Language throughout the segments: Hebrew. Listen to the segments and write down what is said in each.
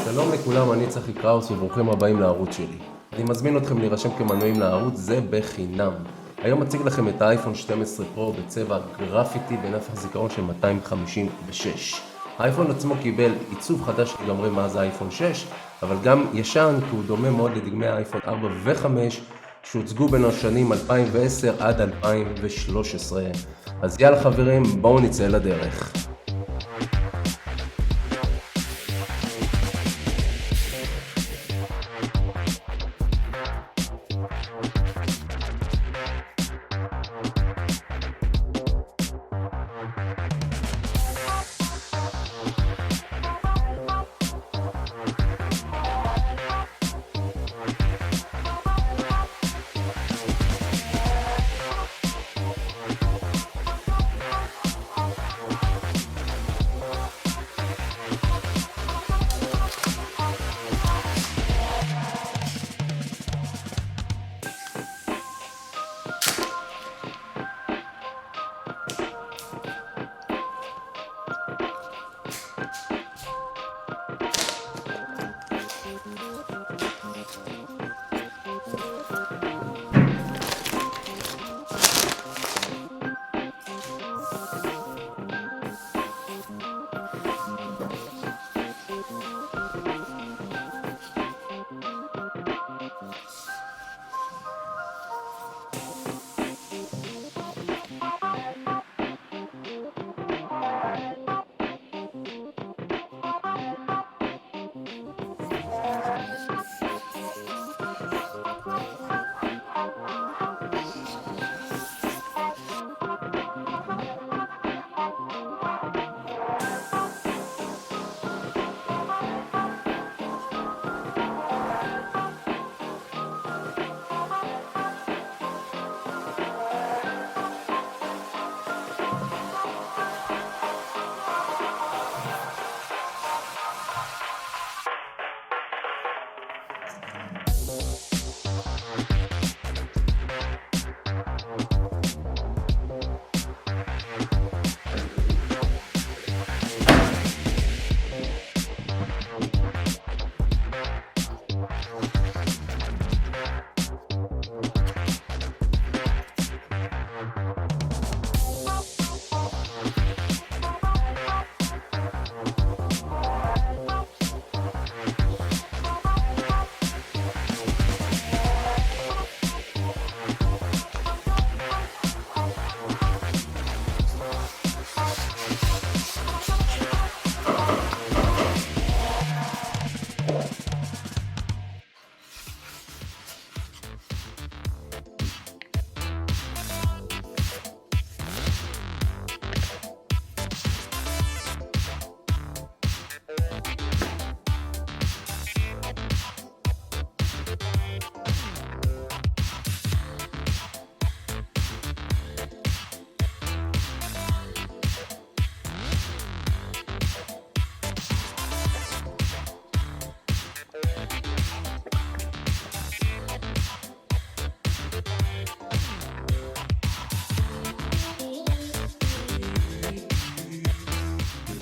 שלום לכולם, אני צחי קראוס וברוכים הבאים לערוץ שלי. אני מזמין אתכם להירשם כמנויים לערוץ, זה בחינם. היום אציג לכם את האייפון 12 פרו בצבע גרפיטי בנפח זיכרון של 256. האייפון עצמו קיבל עיצוב חדש לגמרי מאז האייפון 6, אבל גם ישן כי הוא דומה מאוד לדגמי האייפון 4 ו-5 שהוצגו בין השנים 2010 עד 2013. אז יאללה חברים, בואו נצא לדרך.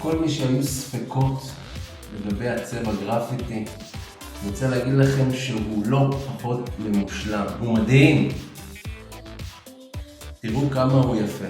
כל מי שהיו ספקות לגבי הצבע גרפיטי, אני רוצה להגיד לכם שהוא לא פחות ממושלם, הוא מדהים. תראו כמה הוא יפה.